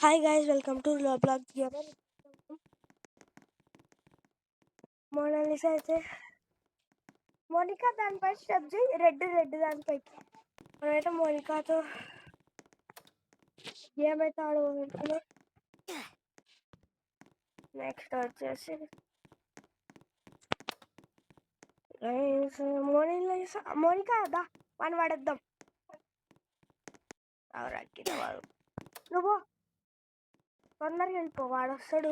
Hi guys, welcome to Roblox Gamer. Mona Lisa అయితే Monica దానిపై step చేయి, రెడ్ దానిపైకి. మనమైతే మోనికాతో గేమ్ అయితే ఆడుకుంటున్నాం. నెక్స్ట్ వచ్చేసి మోనికా దా వాడిని వాడేద్దాం. అవరాకి వాడు నువ్వు తొందరగా వెళ్ళిపో, వాడు వస్తాడు.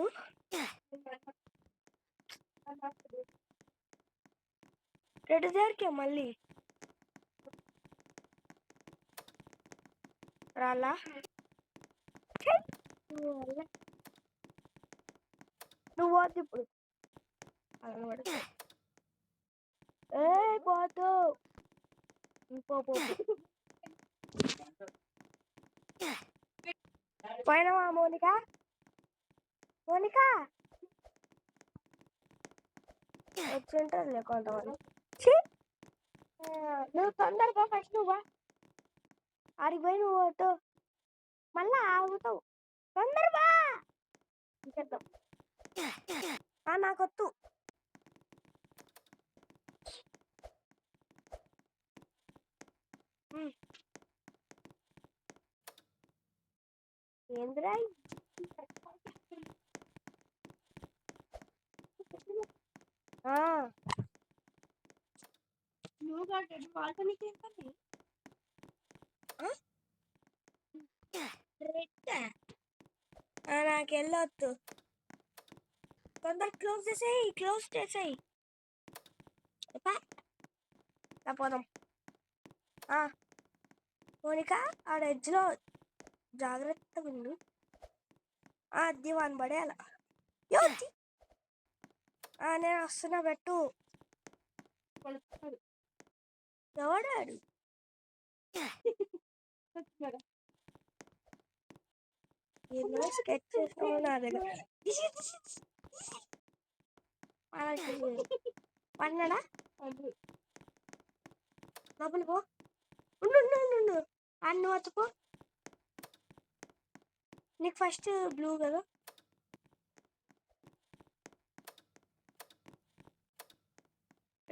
రెడ్ దగ్గరికి మళ్ళీ రాలా. నువ్వు పోద్దు ఇప్పుడు. ఏ పోతు పోయినావా మోనికా? వచ్చి ఉంటారులే కొంతమంది. నువ్వు తొందరగా ఫస్ట్ నువ్వా ఆడిపోయి నువ్వు ఆటో మళ్ళా ఆగుతావు. తొందరగా ఇంకేద్దాం. నాకొత్తు. ఏంద్రా నాకు వెళ్ళొద్దు. తొందర క్లోజ్ చేసేయి. పోదాం. మోనిక ఆడ ఎడ్జ్లో జాగ్రత్తగా ఉండు. అది వాని పడేయాల. నేను వస్తున్నా, పెట్టు. ఎవడాడు? స్కెచ్ చేసిన నా దగ్గర పన్నాడా? లోపల పో. ఉండు అన్ను వచ్చుకో. నీకు ఫస్ట్ బ్లూ కదా.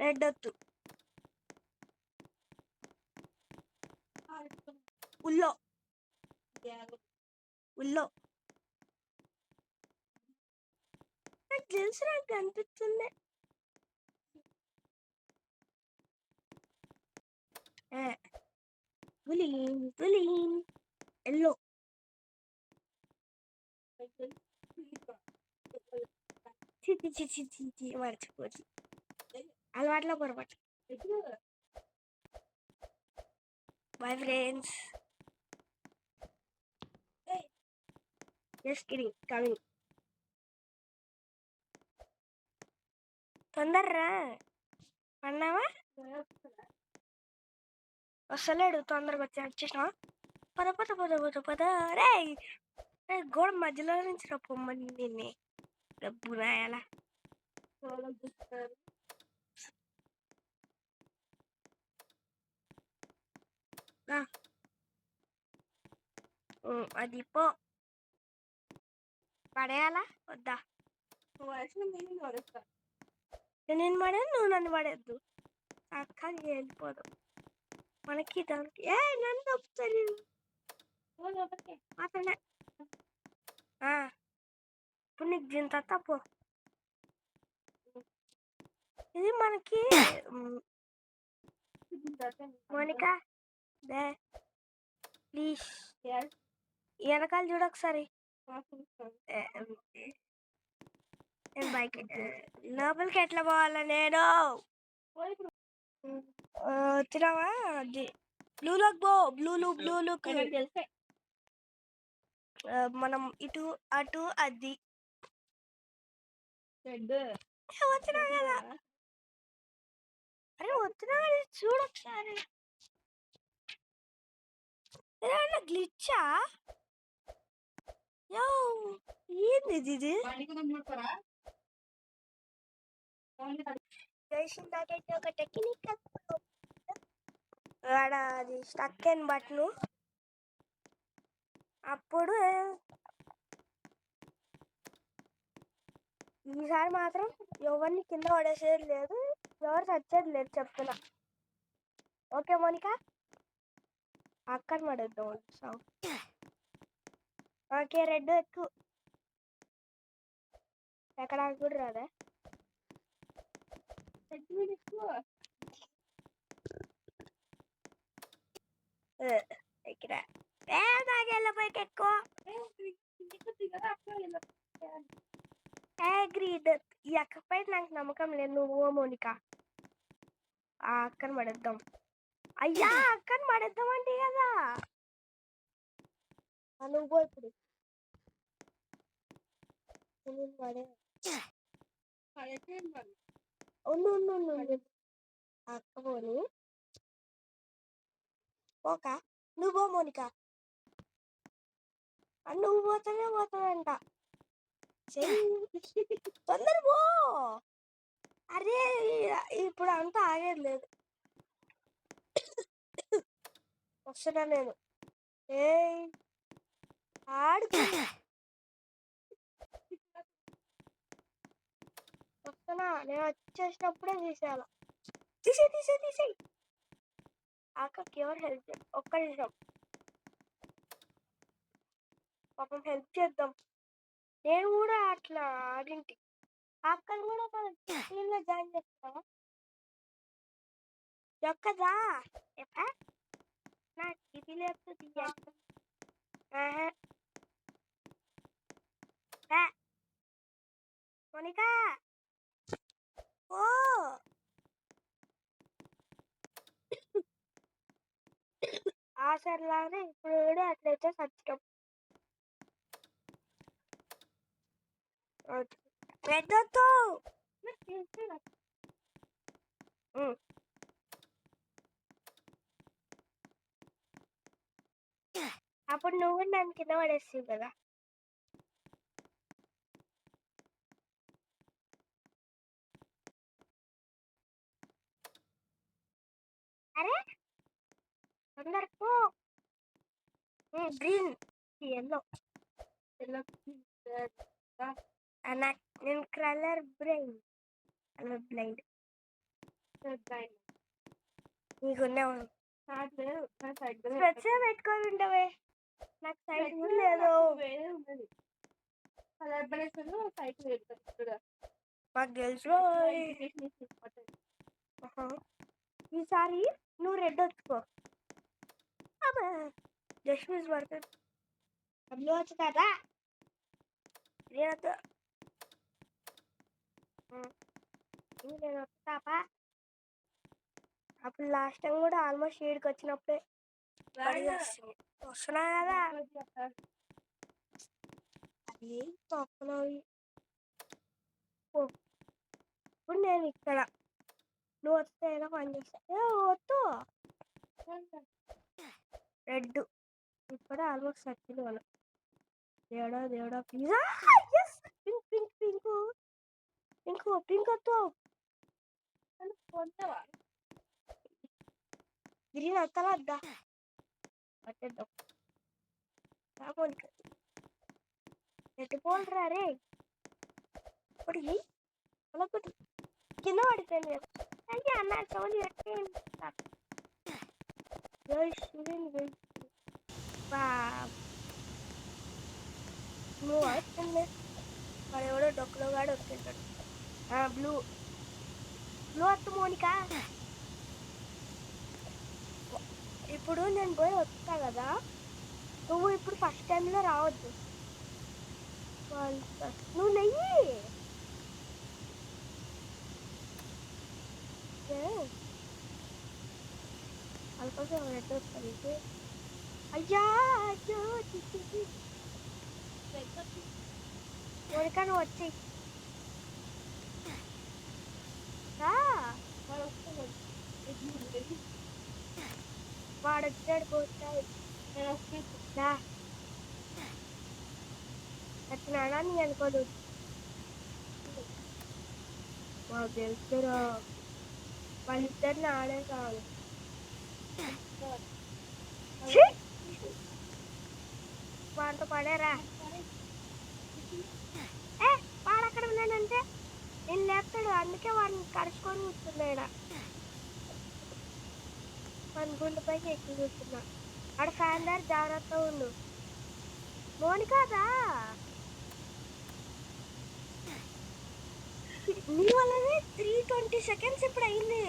రెడ్ వద్దు. ఉల్లో నాకు తెలుసు, నాకు కనిపిస్తుంది. ఎల్లో మర్చిపోతుంది. అలవాట్లో పొరపాటు. Bye friends. Just kidding, coming. తొందర్రా. అన్నావా? వస్తలేడు. తొందరగా వచ్చేసినా. పద. రే గోడ మధ్యలో నుంచి రప్పమ్మని నిన్నే డబ్బు రాయాలా. అది పో. పడేయాలా వద్దా? నేను పడేది, నువ్వు నన్ను పడేద్దు. అక్కడికి వెళ్ళిపోదు మనకి. దానికి నన్ను తప్పుతుంది. అతనే ఇప్పుడు నీకు దీని తప్పు. ఇది మనకి మోనికా దే ప్లీజ్ వెనకాల చూడ ఒకసారి. బైక్ లోపలికి ఎట్లా పోవాలా? నేను వచ్చినావా? బ్లూ లుక్ మనం ఇటు అటు అది వచ్చినా కదా. అరే వచ్చినా కదా, చూడు ఒకసారి. ఏదైనా గ్లిచ్చా? ఏంది ఇది? చేసిందాకైతే ఒక టెక్నికల్ అది స్టక్ అయిన బట్టను. అప్పుడు ఈసారి మాత్రం ఎవరిని కింద పడేసేది లేదు, ఎవరు చచ్చేది లేదు చెప్తున్నా. ఓకే మోనికా, అక్కడ పడేద్దాం. ఓకే రెడ్ ఎక్కువ ఎక్కడ కూడా రాదా ఇక్కడ నాకెళ్ళపోయికి ఎక్కువ గ్రీడ్ ఈ అక్కపై నాకు నమ్మకం లేదు. నువ్వు మోనికా ఆ అక్కని పడేద్దాం. అయ్యా అక్కని పడేద్దాం అంటే కదా నువ్వు ఇప్పుడు అక్క పోని ఓక నువ్వు మోనికా నువ్వు పోతానే పోతాడంట. తొందర పో. అరే ఇప్పుడు అంతా ఆగేది లేదు. వస్తున్నా నేను. ఏ ఆడుకు వస్తున్నా నేను వచ్చేసినప్పుడే తీసేయాల. తీసేయి అక్కకి ఎవరు హెల్ప్ చేయాలి? ఒక్క నిమిషం పాపం హెల్ప్ చేద్దాం. నేను కూడా అట్లా ఆడింటి. అక్కని కూడా టీంలో జాయిన్ చేస్తావా? ఒక్కదా నాకు ఇది లేదు మోనికా ఓ ఆసరిలానే ఇప్పుడు కూడా అట్లయితే సత్యం. పెద్దతో అప్పుడు నువ్వు నన్ను కింద పడేస్తావు కదా. అరే అందరికీ గ్రీన్ ఎల్లో నేను కలర్ బ్లైండ్ నీకున్నా పెట్టుకొని ఉండవే. నాకు సైట్ లేదు. మాకు తెలుసు. ఈసారి నువ్వు రెడ్ వచ్చుకో. జస్ట్ మిస్ పడుతుంది. బ్లూ వచ్చుతారా? నేను వస్తాపా. అప్పుడు లాస్ట్ టైం కూడా ఆల్మోస్ట్ ఏడుకి వచ్చినప్పుడే వస్తున్నా కదా. అది తొక్కలోవి. ఇప్పుడు నేను ఇక్కడ నువ్వు వస్తే ఏదో పని చేస్తా. వద్దు రెడ్ ఇప్పుడు ఆల్మోస్ట్ సర్కిల్ వాళ్ళు. దేవుడా please. Pink pink pink pink pink వద్దు. గ్రీన్ వస్తావా? వద్దా పట్టేద్దాం. ఎట్టుకోలరా రే. ఇప్పుడు కింద పడిపోయింది అంటే అన్న సౌండ్ నువ్వు వస్తుంది. వాడు ఎవడో డొక్కలో గాడు వస్తుంటాడు. బ్లూ వద్దు మోనికా. ఇప్పుడు నేను పోయి వస్తా కదా. నువ్వు ఇప్పుడు ఫస్ట్ టైంలో రావద్దు. నువ్వు నెయ్యి అందుకోసం రెడ్ వస్తుంది. అయ్యా అయ్యో మోనికా నువ్వు వచ్చి వాడు వచ్చాడు పోతాడు. వచ్చినాడా నీ అనుకోదు. మాకు తెలుసురా వాళ్ళిద్దరిని ఆడే కావాలి. వాడితో పడేరా. వాడక్కడ లేపానంటే నేను లేపుతాడు, అందుకే వాడిని కరుచుకొని కూర్చున్నాడు. మన గుండె పైకి ఎక్కి కూర్చున్నా. ఆడ ఫ్యాన్ దగ్గర జాగ్రత్తగా ఉండు. మోనికాదా నీ వల్లనే 320 seconds ఇప్పుడు అయింది.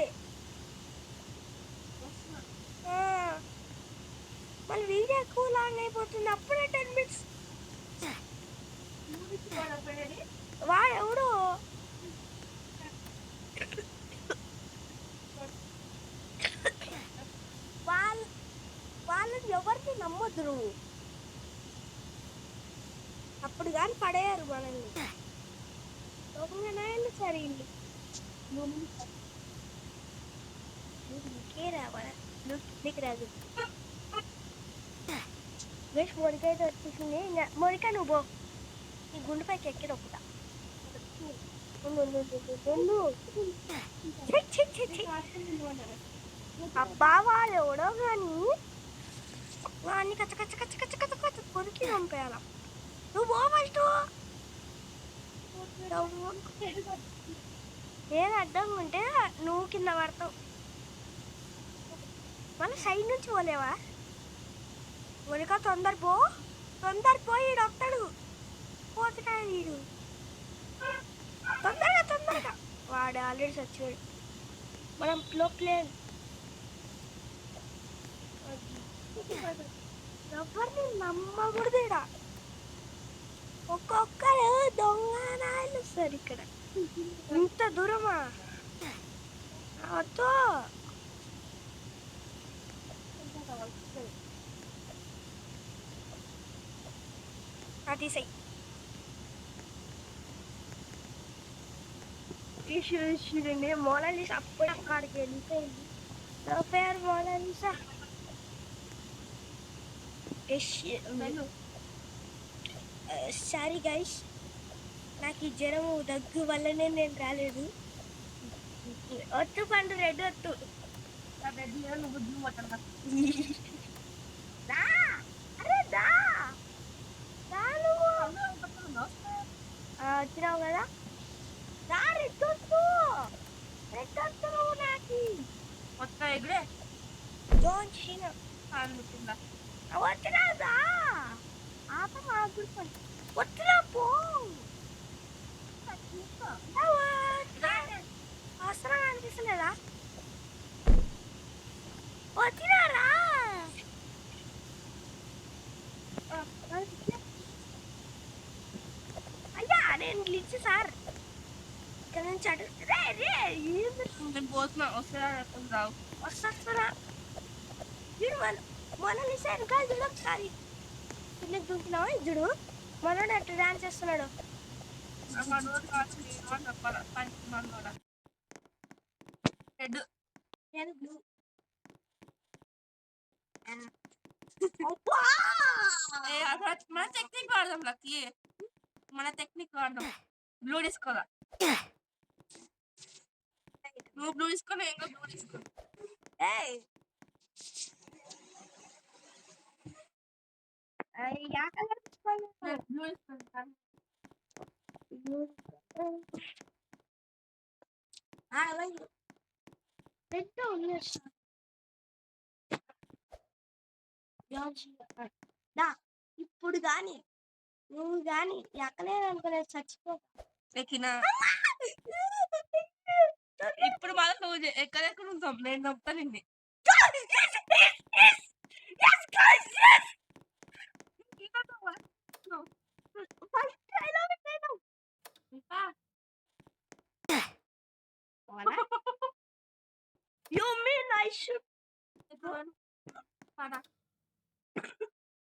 మళ్ళీ వీడియో ఎక్కువ లాంగ్ అయిపోతుంది. అప్పుడే 10 minutes. వాడు ఎవడు వాళ్ళని ఎవరిని నమ్మొద్దు నువ్వు. అప్పుడు కానీ పడేయారు మనల్ని. దొంగనాయలు సరిగ్గా నీకే రావాలా, నీకు రాదు. వేసి మొడిక అయితే వచ్చేసింది. మొడిక నువ్వు పో, నీ గుండె పైకి ఎక్కి నొక్కుతా. అబ్బా వాళ్ళు ఎవడో కానీ వాడిని కచ్చ కచ్చ కచ్చ కచ్చ కచ్చ కచ్చ కొరికి పంపేయాల. నువ్వు పో ఫస్ట్. నేను అడ్డంగా ఉంటే నువ్వు కింద పడతావు. మళ్ళీ సైడ్ నుంచి పోలేవా? మొనిక తొందర పోయి ఈడు వస్తాడు. పోతున్నాడు వీడు, తొందరగా. వాడు ఆల్రెడీ చచ్చాడు. మనం ప్లేన్ ఎవరిని నమ్మకూడదు. ఇక్కడ ఒక్కొక్కరు దొంగనాయలు సార్. ఇక్కడ ఇంత దూరమా? వద్దు. తీసాయి చూడండి. మోనాలిసా అప్పుడు అక్కడికి వెళ్ళిపోయింది. నా పేరు మోనాలిసా. సారీ గైస్, నాకు ఈ జ్వరము దగ్గు వల్లనే నేను రాలేదు. ఒత్తు పండు రెడ్ ఒత్తు. వచ్చినావు కదా, రా రెడ్ ఒత్తు. నువ్వు నాకు మొత్తం ఎగుడే వచ్చినాదా ఆప వచ్చినా పో. అవసరం అనిపిస్తలేదా? వచ్చినారా? అయ్యా నేను గ్లిచ్ సార్. ఇక్కడ నుంచి అటు పోతున్నా. వస్తా వీడు మోనాలిసా వెనకాల చూడు ఒకసారి. కిందకి దూకినావా? చూడు మనోడు అట్లా డాన్స్ చేస్తున్నాడు. మన టెక్నిక్ వాడదాం లక్కీ, మన టెక్నిక్ వాడదాం. బ్లూ తీసుకోవాలా? నువ్వు బ్లూ తీసుకోలే, ఇంకా బ్లూ తీసుకో. బ్లూ తీసుకుంటాను. ఇప్పుడు గాని నువ్వు గాని ఎక్కలేదు అనుకునే చచ్చిపో. ఇప్పుడు మాత్రం నువ్వు ఎక్కడెక్కడ ఉంటాం, నేను నమ్ముతాను నిన్ను. You mean I should?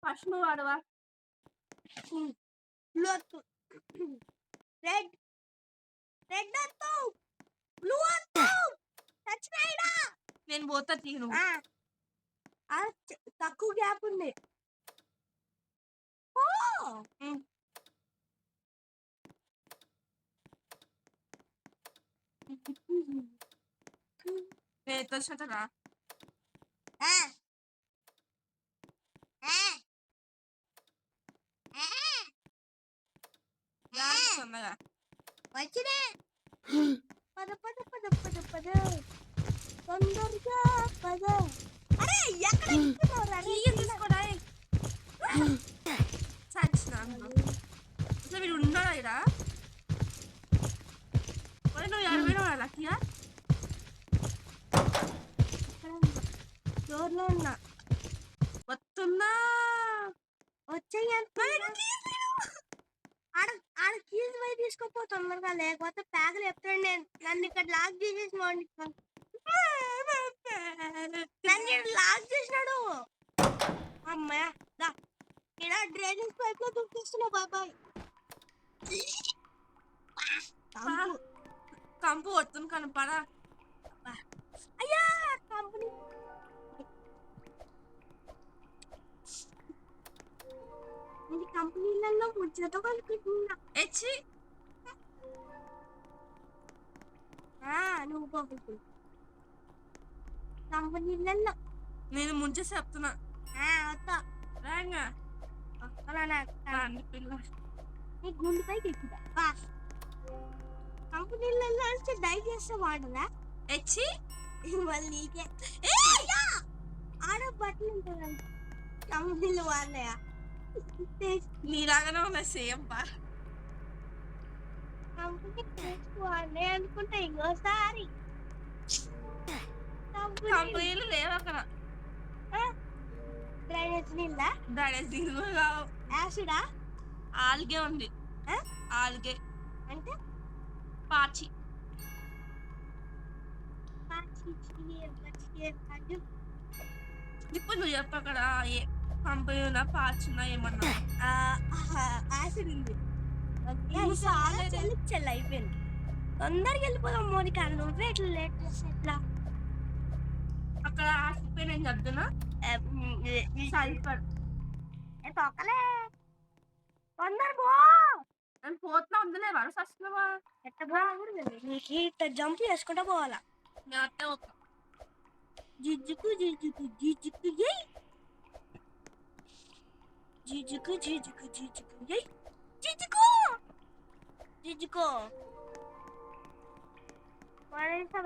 First నువ్వు ఆడవా? రెడ్ వద్దు, బ్లూ వద్దు. చచ్చిపోయినా నేను పోతా తీను. తక్కువ గ్యాప్ ఉంది. తొందరగా వచ్చినే పద పద పద పద పద తొందరగా పద. అరే ఎక్కడ ఎక్కుతున్నావురా? తీసుకోడా చచ్చిన అసలు వీడు ఉన్నాడా ఇక్కడ? మరి నువ్వు ఎవరైనా లక్కీయా? డోర్లో ఉన్నా. వస్తున్నా వచ్చేయి ఆడ కీస్ పోయి తీసుకోపో తొందరగా, లేకపోతే ప్యాకులు చెప్తాడు. నేను నన్ను ఇక్కడ లాక్ చేసేసి నన్ను లాక్ చేసినాడు. అమ్మాయ ఇక్కడ డ్రైనేజ్ పైప్ లో దుఃఖిస్తున్నావు బాబాయ్. కంపు వస్తుంది కనపడా. అయ్యా కంపెనీ కంపెనీలలో ముచ్చట పలుకుతున్నా. నువ్వు పలుకు కంపెనీలలో. నేను ముంచే చెప్తున్నా. వస్తా రాంగా పిల్ల నీ గుండె పైకి ఎక్కుదా. కంపెనీలలో డై చేస్తే వాడదా మళ్ళీ నీకే ఆడ బట్టలు ఉంటాయి కంపెనీలు వాడినాయా? నీలాగానే ఉన్నాయి సేమ్ బా. కంపెనీ వాడినాయి అనుకుంటా. ఇంకోసారి కంపెనీలు లేవు అక్కడ. డ్రైనేజ్ నీళ్ళ డ్రైనేజ్ నీళ్ళు కావు. యాసిడా? ఆల్గే ఉంది. ఆల్గే అంటే పాచి. ఇప్పుడు నువ్వు చెప్ప అక్కడ ఏ కంపెనీ ఉన్నా పాచి ఉన్నా ఏమన్నా. యాసిడ్ ఉంది. చెల్లి అయిపోయింది. తొందరగా వెళ్ళిపోదాం మోనికా. నువ్వే ఇట్లా లేట్ చేస్తే ఎట్లా? అక్కడ ఆసిపోయి నేను చెప్తున్నా సల్ఫర్ తొక్కలే. తొందర పో. నేను పోతున్నా ఉందిలే వరుస వస్తున్నావా? ఎట్ట బాగుంది నీకు. ఇట్ట జంప్ చేసుకుంటా పోవాలా. నేను అట్టే పోతా. జిజ్జుకు జిజ్జుకు జిజ్జుకు జై జిజ్జుకు జిజ్జుకు జిజ్జుకు జై జిజ్జుకు జిజ్జుకు.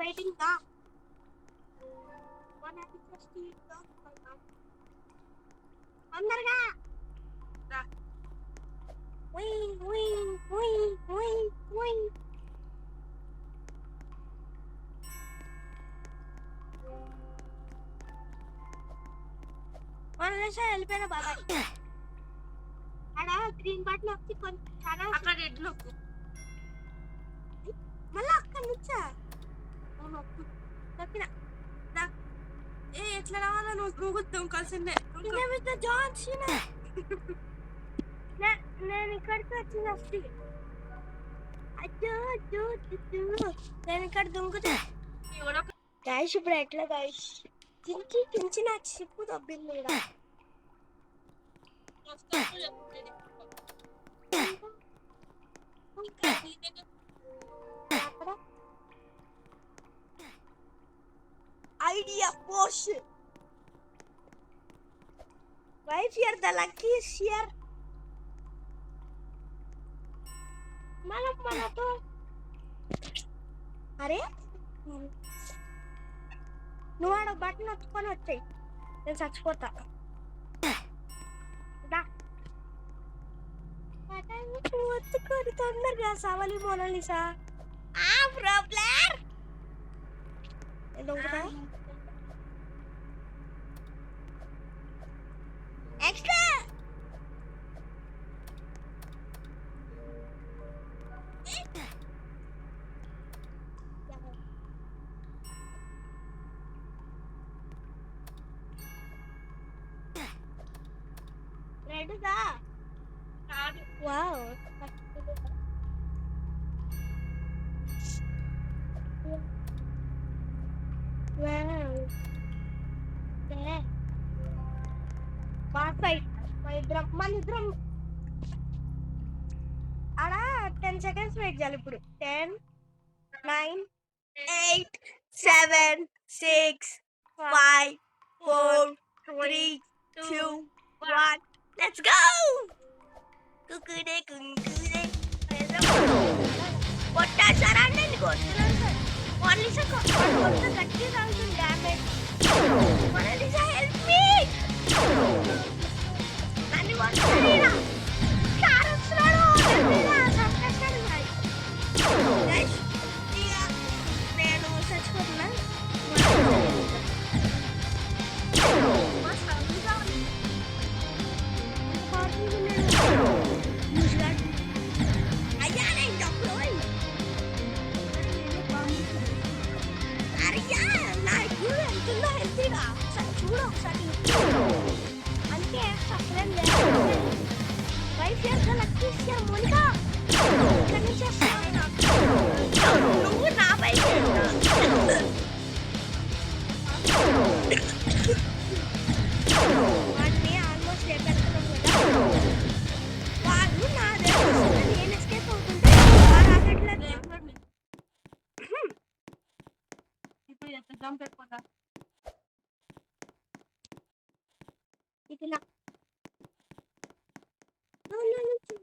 వెయిటింగ్ దా. తొందరగా వెళ్ళిపోయినా బాబాయ్. అక్కడ గ్రీన్ బటన్ వచ్చి కొంచెం అక్కడ రెడ్ నొక్కు. మళ్ళీ అక్కడ నుంచా నొక్కినా. ఎట్లా రావాలా? నువ్వు దుంకాల్సిందే. నేను ఇక్కడికి వచ్చిన నేను ఇక్కడ దుంకుతా. గాయస్ ఇప్పుడు ఎట్లా గాయస్ కించి నా చిప్పు తప్పింది. Idea push. Right here, the lucky is here. Mana to? Are? నువ్వు ఆడ బటన్ నొక్కుని వచ్చాయి. నేను చచ్చిపోతా. వచ్చుకొని తొందరగా సవలి మోనాలిసా. ప్రాబ్లర్ ఎక్స్ట్రా రెడ్గా. వావ్ మన ఇద్దరం ఆడ 10 seconds వెయిట్ చేయాలి. ఇప్పుడు 10 9 8 7 6 5 4 3 2 1 let's go. Kukude kukude కొట్టేశారా అంటే నీకు వస్తున్నాను సార్ మోనాలిసా కొత్త గట్టి తాగుతుంది డ్యామేజ్ మోనాలిసా హెల్ప్ మీ నన్ను కొట్టలేరా సార్ వస్తున్నాడు చంపేస్తాడు గైస్ ఇక నేను చచ్చిపోతున్నా అయ్యా నేను డబ్బులు అయ్యా నా ఇప్పుడు ఎంతుందో హెల్తీగా ఒకసారి చూడు ఒకసారి అంతే సఫలం లేదు 5 years లెక్కిస్తే మోనికా ఇక్కడ నుంచి నువ్వు నా బైక్ వాడిని ఆల్మోస్ట్ లేపెడుతున్నాం కదా వాడు నా దగ్గర నేను ఎస్కేప్ అవుతుంటే వాడు ఆగట్లేదు ఇప్పుడు ఎంత జంప్ అయిపోతా ఇట్లా డోర్లో నుంచి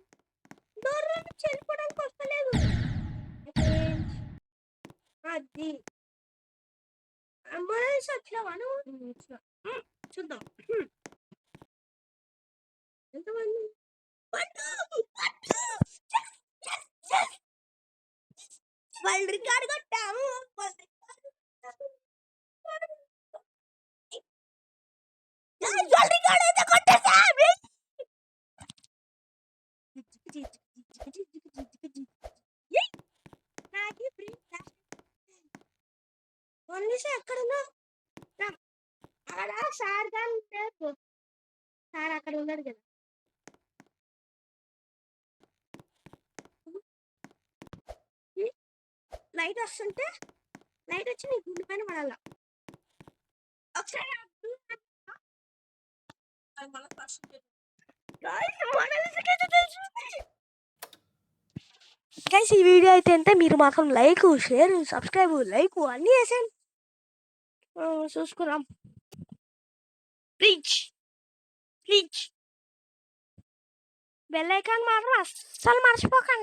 వెళ్ళిపోవడానికి వస్తలేదు అది అంబులెన్స్ వచ్చావాను చూద్దాం ఎంతమంది వరల్డ్ రికార్డ్ కొట్టాము వరల్డ్ రికార్డ్ అయితే కొట్టేసాము నాకు మోనాలిసా ఎక్కడున్నా అక్కడ సార్ గారు సార్ అక్కడ ఉన్నాడు కదా లైట్ వస్తుంటే లైట్ వచ్చి నీ గుండె పైన పడాల ఒకసారి అది మళ్ళీ ఫస్ట్ గైస్ ఈ వీడియో అయితే అంతే మీరు మాత్రం లైక్ షేర్ సబ్స్క్రైబ్ లైక్ అన్నీ వేసేయండి చూసుకున్నాం ప్లీజ్ బెల్ ఐకాన్ మాత్రం అస్సలు మర్చిపోకండి